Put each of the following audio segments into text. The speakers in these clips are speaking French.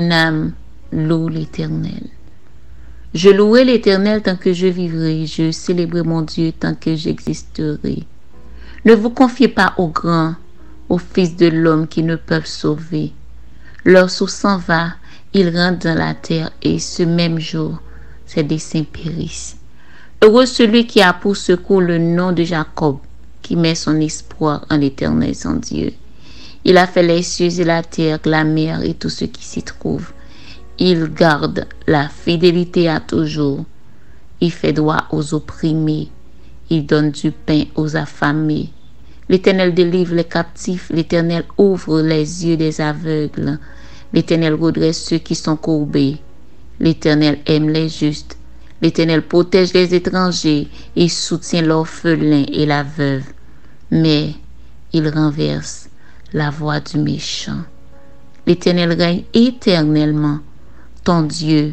mon âme loue l'Éternel. Je louerai l'Éternel tant que je vivrai, je célébrerai mon Dieu tant que j'existerai. Ne vous confiez pas aux grands, aux fils de l'homme qui ne peuvent sauver. Lorsqu'on s'en va, ils rentrent dans la terre et ce même jour, ses desseins périssent. Heureux celui qui a pour secours le nom de Jacob, qui met son espoir en l'Éternel son Dieu. Il a fait les cieux et la terre, la mer et tout ce qui s'y trouve. Il garde la fidélité à toujours. Il fait droit aux opprimés. Il donne du pain aux affamés. L'Éternel délivre les captifs. L'Éternel ouvre les yeux des aveugles. L'Éternel redresse ceux qui sont courbés. L'Éternel aime les justes. L'Éternel protège les étrangers et soutient l'orphelin et la veuve. Mais il renverse la voie du méchant. L'Éternel règne éternellement. Ton Dieu,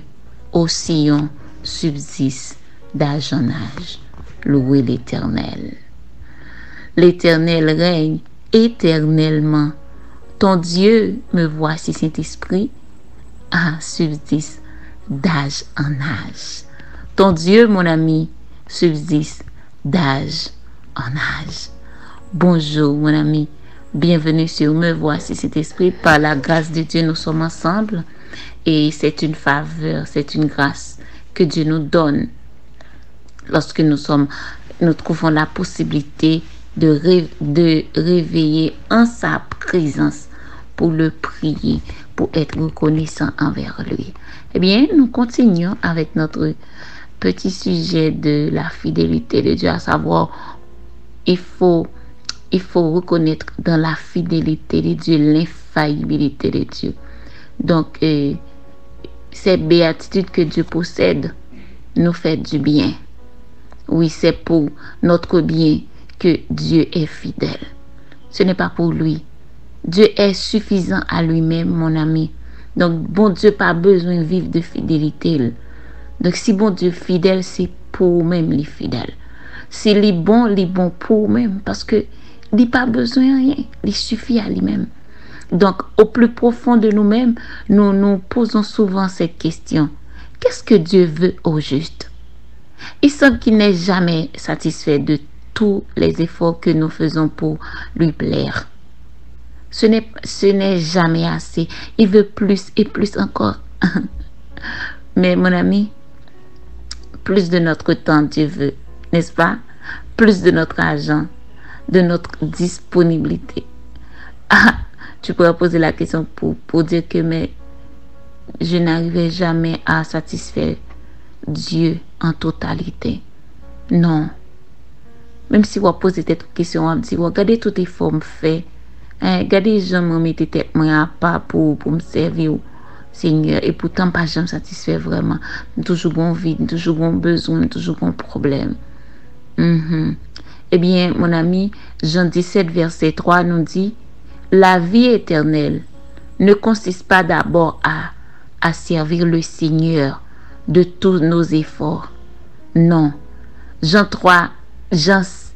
ô Sion, subsiste d'âge en âge. Louez l'Éternel. L'Éternel règne éternellement. Ton Dieu, me voici, Saint-Esprit, subsiste d'âge en âge. Ton Dieu, mon ami, subsiste d'âge en âge. Bonjour, mon ami. Bienvenue sur Me Voici, Saint-Esprit. Par la grâce de Dieu, nous sommes ensemble. Et c'est une faveur, c'est une grâce que Dieu nous donne lorsque nous trouvons la possibilité de réveiller en sa présence pour le prier, pour être reconnaissant envers lui. Eh bien, nous continuons avec notre petit sujet de la fidélité de Dieu, à savoir, il faut reconnaître dans la fidélité de Dieu l'infaillibilité de Dieu. Donc, ces béatitudes que Dieu possède nous fait du bien. Oui, c'est pour notre bien que Dieu est fidèle. Ce n'est pas pour lui. Dieu est suffisant à lui-même, mon ami. Donc, bon Dieu n'a pas besoin de vivre de fidélité. Donc, si bon Dieu est fidèle, c'est pour même les fidèles. Si il est bon pour même. Parce que il n'a pas besoin de rien. Il suffit à lui-même. Donc, au plus profond de nous-mêmes, nous nous posons souvent cette question. Qu'est-ce que Dieu veut au juste? Il semble qu'il n'est jamais satisfait de tous les efforts que nous faisons pour lui plaire. Ce n'est jamais assez. Il veut plus et plus encore. Mais mon ami, plus de notre temps Dieu veut, n'est-ce pas? Plus de notre argent, de notre disponibilité. Tu pourrais poser la question pour dire que je n'arrivais jamais à satisfaire Dieu en totalité. Non. Même si vous posez cette question, on dit, regardez toutes les formes faites. Regardez, je me mettais tête à part pour me servir, Seigneur. Et pourtant, pas jamais satisfait vraiment. Toujours bon vide, toujours bon besoin, toujours bon problème. Eh bien, mon ami, Jean 17, verset 3 nous dit, la vie éternelle ne consiste pas d'abord à servir le Seigneur de tous nos efforts. Non. Jean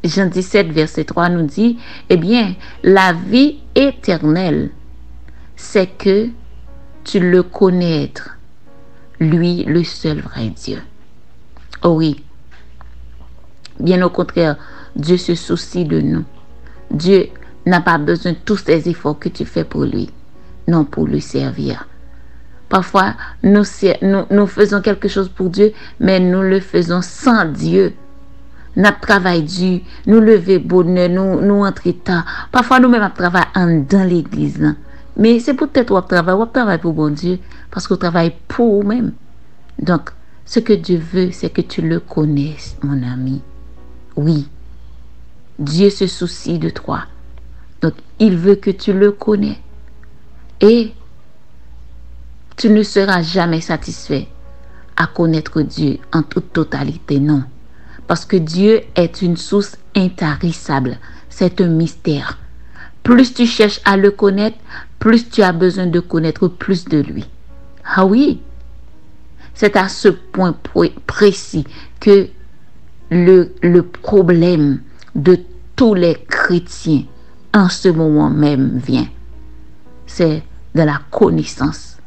17, verset 3 nous dit, eh bien, la vie éternelle, c'est que tu le connaître, lui, le seul vrai Dieu. Oh oui. Bien au contraire, Dieu se soucie de nous. Dieu n'a pas besoin de tous les efforts que tu fais pour lui. Non, pour lui servir. Parfois, nous faisons quelque chose pour Dieu, mais nous le faisons sans Dieu. Notre travail dur, nous lever bonheur, nous entrer tard. Parfois, nous-mêmes, travaillons dans l'église. Mais c'est peut-être qu'on travaille pour bon Dieu, parce qu'on travaille pour nous-mêmes. Donc, ce que Dieu veut, c'est que tu le connaisses, mon ami. Oui, Dieu se soucie de toi. Donc, il veut que tu le connais. Et tu ne seras jamais satisfait à connaître Dieu en toute totalité, non. Parce que Dieu est une source intarissable. C'est un mystère. Plus tu cherches à le connaître, plus tu as besoin de connaître plus de lui. Ah oui, c'est à ce point précis que le problème de tous les chrétiens en ce moment même vient. C'est de la connaissance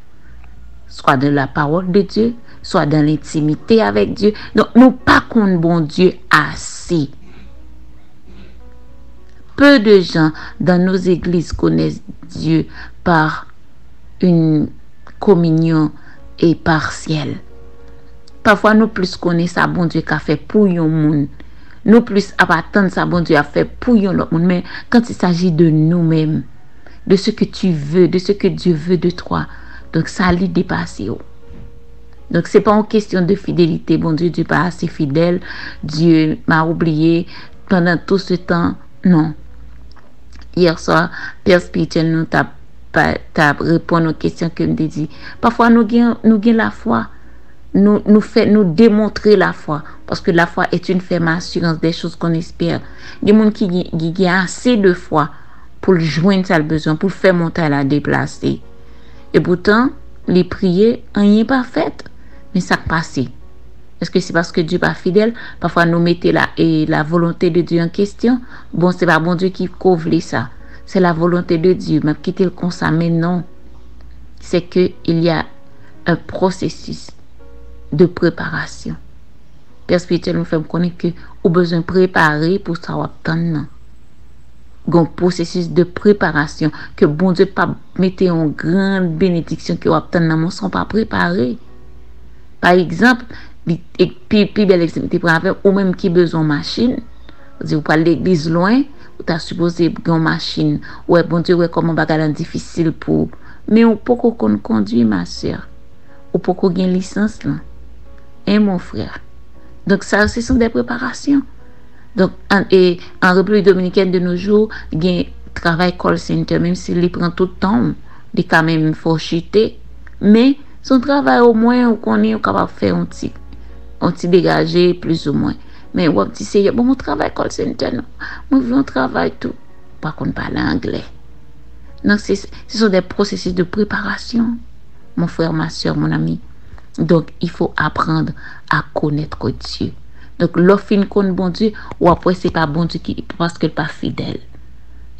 soit dans la parole de Dieu, soit dans l'intimité avec Dieu. Donc, nous pas qu'on bon Dieu assez. Peu de gens dans nos églises connaissent Dieu par une communion et partielle. Parfois, nous plus connaissons ça, bon Dieu, qu'a fait pour yon moun. Nous plus attendre ça, bon Dieu, a fait pour yon l'autre monde. Mais quand il s'agit de nous-mêmes, de ce que tu veux, de ce que Dieu veut de toi, donc ça lui dépasse. Donc, c'est pas une question de fidélité. Bon Dieu, Dieu pas assez fidèle. Dieu m'a oublié pendant tout ce temps. Non. Hier soir, Père spirituel nous t'a répondu aux questions que me dit. Parfois, nous gagnons la foi. Nous démontrer la foi. Parce que la foi est une ferme assurance des choses qu'on espère. Il y a des gens qui ont assez de foi pour joindre ça le besoin, pour faire monter la déplacer. Et pourtant, les prières, rien pas fait. Mais ça passe. Est-ce que c'est parce que Dieu n'est pas fidèle? Parfois, nous mettons la volonté de Dieu en question. Bon, c'est pas bon Dieu qui couvre ça. C'est la volonté de Dieu. Même quitter le constat, mais non. C'est qu'il y a un processus de préparation. Père spirituel nous fait connaître que nous besoin de préparer pour ça obtenir. Un processus de préparation que bon Dieu pas mettre en grande bénédiction que obtenir non sont pas préparés. Par exemple, et puis bel exemple ou même qui besoin de machine, vous parlez l'église loin, ou t'as supposé une machine, ouais bon Dieu ouais comment bagarre difficile pour mais on peut qu'on conduit ma soeur. Ou peut qu'on gagne licence là. Et mon frère. Donc ça ce sont des préparations. Donc en République dominicaine de nos jours, il y a travail call center même s'il prend tout le temps, il quand même faut chuter, mais son travail au moins on connaît capable de faire un petit dégagé plus ou moins. Mais on dit c'est bon mon travail call center non. Moi je travail tout pas qu'on parle anglais. Donc ce sont des processus de préparation. Mon frère, ma soeur, mon ami. Donc il faut apprendre à connaître Dieu. Donc l'offre qu'on bon Dieu ou après c'est pas bon Dieu qui parce qu'il pas fidèle.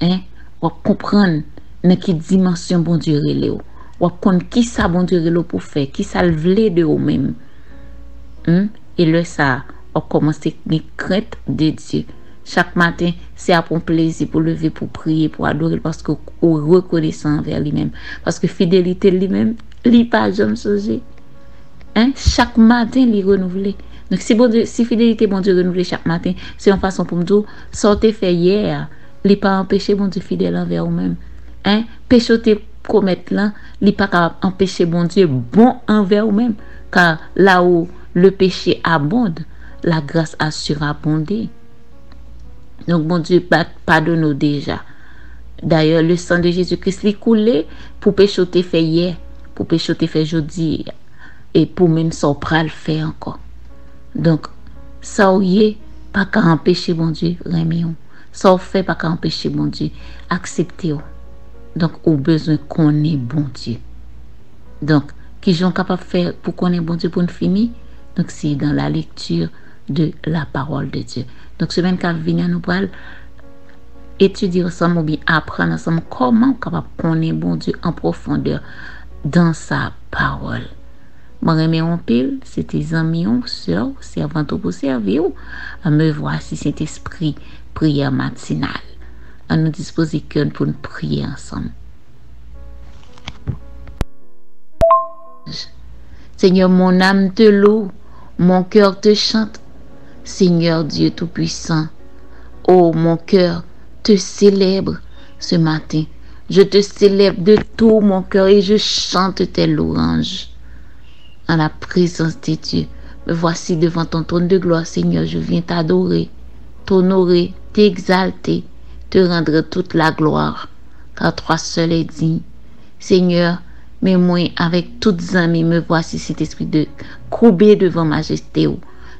Hein? Ou comprendre dans quelle dimension bon Dieu relève. Ou comprendre qui ça bon Dieu relève pour faire, qui ça le veut de eux même. Et là ça on commence une crainte de Dieu. Chaque matin, c'est à un plaisir pour lever, pour prier, pour adorer, parce qu'on reconnaissant envers lui-même. Parce que fidélité lui-même, il n'est pas jamais changé. Hein? Chaque matin, il est renouvelé. Donc, si fidélité, bon Dieu, renouvelé chaque matin, c'est une façon pour me dire, sortez fait hier, il n'est pas empêché, bon Dieu, fidèle envers vous-même. Hein? Péché te commettre là, il n'est pas capable d'empêcher, bon Dieu, bon envers vous-même. Car là où le péché abonde, la grâce a surabondé. Donc, bon Dieu, pardonne-nous déjà. D'ailleurs, le sang de Jésus-Christ est coulé pour péché te fait hier, pour péché te fait aujourd'hui, et pour même ça, on pourra le faire encore. Donc, ça, y pas qu'à empêcher, bon Dieu, remis-on. Ça, on fait pas qu'à empêcher, bon Dieu, acceptez-vous. Donc, au besoin qu'on ait bon Dieu. Donc, qui sont capables de faire pour qu'on ait bon Dieu pour nous finir? Donc, c'est dans la lecture de la parole de Dieu. Donc, semaine qui vient, nous allons étudier ensemble ou bien apprendre ensemble comment capable connaître bon Dieu en profondeur dans sa parole. Moi, remercie pile, c'est tes amis, sœurs, servant pour servir, à me voir si cet esprit prière matinale. À nous disposer pour nous prier ensemble. Seigneur, mon âme te loue, mon cœur te chante. Seigneur Dieu Tout-Puissant, oh mon cœur te célèbre ce matin. Je te célèbre de tout mon cœur et je chante tes louanges. En la présence de Dieu, me voici devant ton trône de gloire, Seigneur. Je viens t'adorer, t'honorer, t'exalter, te rendre toute la gloire, car toi seul est digne. Seigneur, mais moi, avec toutes amis, me voici cet esprit de courber devant majesté.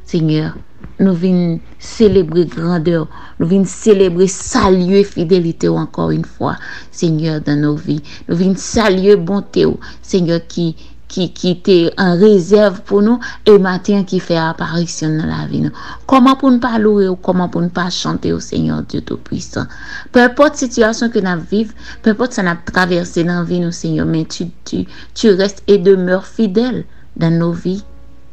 Seigneur, nous venons célébrer grandeur, nous venons célébrer saluer fidélité encore une fois, Seigneur, dans nos vies. Nous venons saluer bonté, Seigneur, qui qui était en réserve pour nous, et matin qui fait apparition dans la vie. Comment pour ne pas louer ou comment pour ne pas chanter au Seigneur Dieu Tout-Puissant? Peu importe la situation que nous vivons, peu importe ça n'a traversé dans la vie, nous, Seigneur, mais tu restes et demeures fidèle dans nos vies.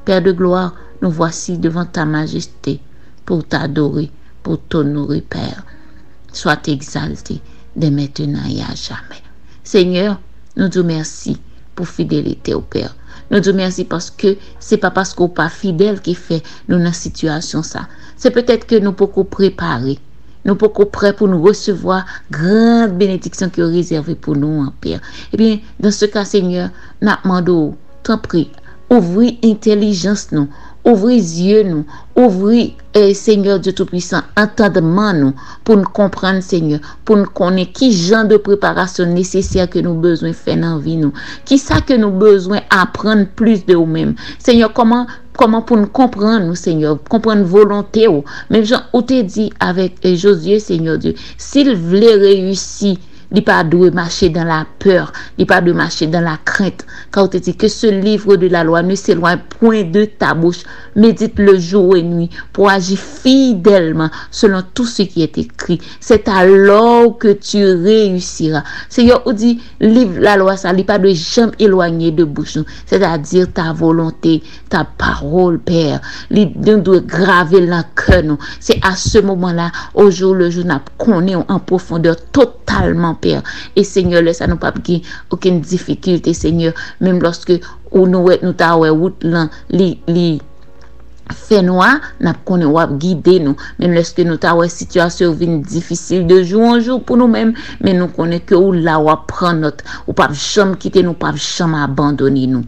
Père de gloire, nous voici devant ta majesté pour t'adorer, pour t'honorer, Père. Sois exalté dès maintenant et à jamais. Seigneur, nous te merci pour fidélité au Père. Nous te merci parce que c'est pas parce qu'on n'est pas fidèle qui fait nous dans cette situation ça. C'est peut-être que nous pouvons préparer. Nous pouvons prêts pour nous recevoir grande bénédiction qui est réservée pour nous, en Père. Eh bien, dans ce cas, Seigneur, nous demandons, t'en prie, ouvrir intelligence nous, ouvrir yeux nous, ouvrir, Seigneur Dieu Tout-Puissant, entendement nous, pour nous comprendre, Seigneur, pour nous connaître qui genre de préparation nécessaire que nous besoin faire dans la vie nous, qui ça que nous besoin apprendre plus de nous-mêmes. Seigneur, comment pour nous comprendre, nous, Seigneur, comprendre volonté, même Jean, où t'es dit avec Josué, Seigneur Dieu, s'il voulait réussir, il pas de marcher dans la peur, il pas de marcher dans la crainte. Quand on te dit que ce livre de la loi ne s'éloigne point de ta bouche, médite le jour et nuit pour agir fidèlement selon tout ce qui est écrit. C'est alors que tu réussiras. Seigneur, on dit, livre la loi, ça n'est pas de jamais éloigner de bouche, c'est-à-dire ta volonté, ta parole, Père. Nous doit graver dans le cœur. C'est à ce moment-là, au jour le jour, nous connaissons en profondeur totalement, Père. Et Seigneur, laisse nous pas aucune difficulté, Seigneur, même lorsque nous t'avons route là, fait noir, n'a connaît guider nous, même lorsque nous t'avons situation difficile de jour en jour pour nous-mêmes, mais nous connaissons que ou là ou prendre notre, ou pas jamais quitter nous, pas jamais abandonner nous.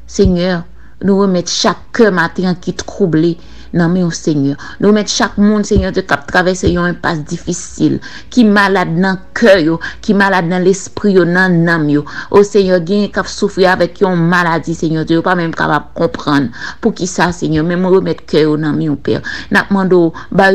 Seigneur, nous remettre chaque cœur matin qui est troublé. Non, mais au Seigneur, nous mettons chaque monde, Seigneur, de cap traverser une impasse difficile, qui malade dans le cœur, qui malade dans l'esprit, dans l'âme. Au Seigneur, qui souffrir avec une maladie, Seigneur, Dieu, pas même capable de comprendre. Pour qui ça, Seigneur, même remettre cœur dans mon Père. Nous demandons,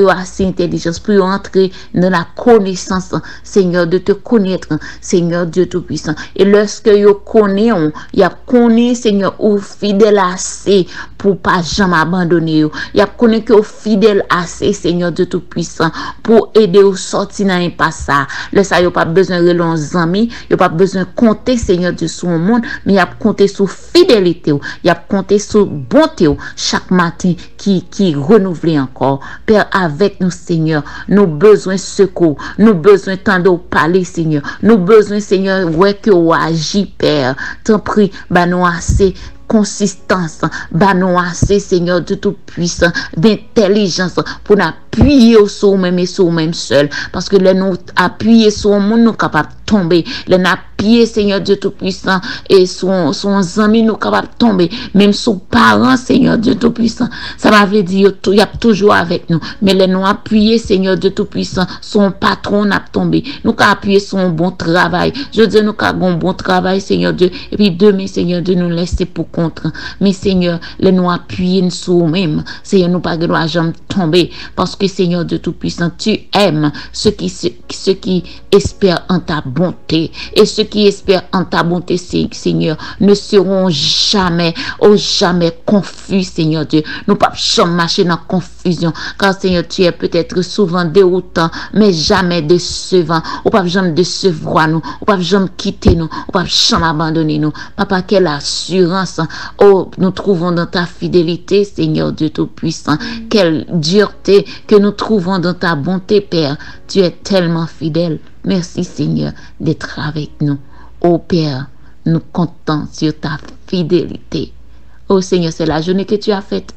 assez intelligence pour entrer dans la connaissance, Seigneur, de te connaître, Seigneur Dieu Tout-Puissant. Et lorsque vous connaissez, vous connaissez, Seigneur, ou fidèle assez pour pas jamais abandonner. Il y a connaît que fidèle assez, Seigneur Dieu Tout-Puissant, pour aider au sortir dans l'impasse. Le ça, il n'y a pas besoin de leurs amis, il n'y a pas besoin de compter, Seigneur Dieu, sur le monde, mais il y a compter sur fidélité, il y a compter sur bonté chaque matin qui renouvelle encore. Père, avec nous, Seigneur, nous besoin de secours, nous besoin tant de parler, Seigneur, nous besoin, Seigneur, ouais que vous agis, Père. T'en prie, bah nous assez consistance, bah nous assez, Seigneur de Tout-Puissant, d'intelligence pour appuyer sur nous-mêmes et sur nous-mêmes seuls. Parce que là, nous appuyer sur le monde, nous sommes capables de tomber. Là, nous appuyer, Seigneur Dieu Tout-Puissant, et son amis, nous sommes capables de tomber. Même son parents, Seigneur Dieu Tout-Puissant, ça m'avait dit, il y a toujours avec nous. Mais là, nous appuyer, Seigneur Dieu Tout-Puissant, son patron n'a tombé. Nous avons appuyé sur un bon travail. Je dis, nous avons un bon travail, Seigneur Dieu. Et puis demain, Seigneur Dieu, nous laisser pour contre. Mais Seigneur, les nous appuyer sur nous-mêmes. Seigneur, nous pas de jamais tomber. Parce que Seigneur Dieu Tout-Puissant, tu aimes ceux qui espèrent en ta bonté. Et ceux qui espèrent en ta bonté, Seigneur, ne seront jamais, jamais confus, Seigneur Dieu. Nous pas jamais marcher dans confusion. Car Seigneur, tu es peut-être souvent déroutant, mais jamais décevant. Ou pas jamais décevoir nous. Ou pas jamais quitter nous. Ou pas jamais abandonner nous. Papa, quelle assurance, nous trouvons dans ta fidélité, Seigneur Dieu Tout-Puissant. Quelle dureté que nous trouvons dans ta bonté, Père. Tu es tellement fidèle. Merci, Seigneur, d'être avec nous. Oh Père, nous comptons sur ta fidélité. Oh Seigneur, c'est la journée que tu as faite.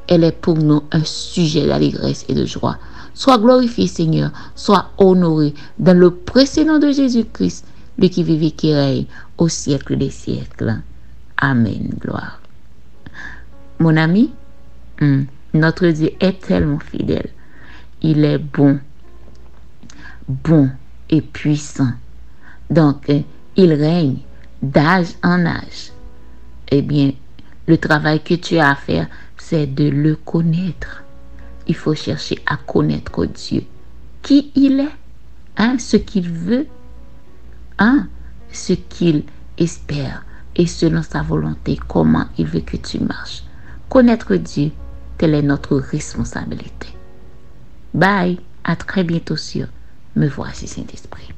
Elle est pour nous un sujet d'allégresse et de joie. Sois glorifié, Seigneur. Sois honoré dans le précédent de Jésus-Christ, lui qui vit et qui règne au siècle des siècles. Amen. Gloire. Mon ami, notre Dieu est tellement fidèle. Il est bon et puissant. Donc, il règne d'âge en âge. Eh bien, le travail que tu as à faire, c'est de le connaître. Il faut chercher à connaître Dieu. Qui il est, ce qu'il veut, ce qu'il espère et selon sa volonté, comment il veut que tu marches. Connaître Dieu, telle est notre responsabilité. Bye, à très bientôt sur Me Voici Saint-Esprit.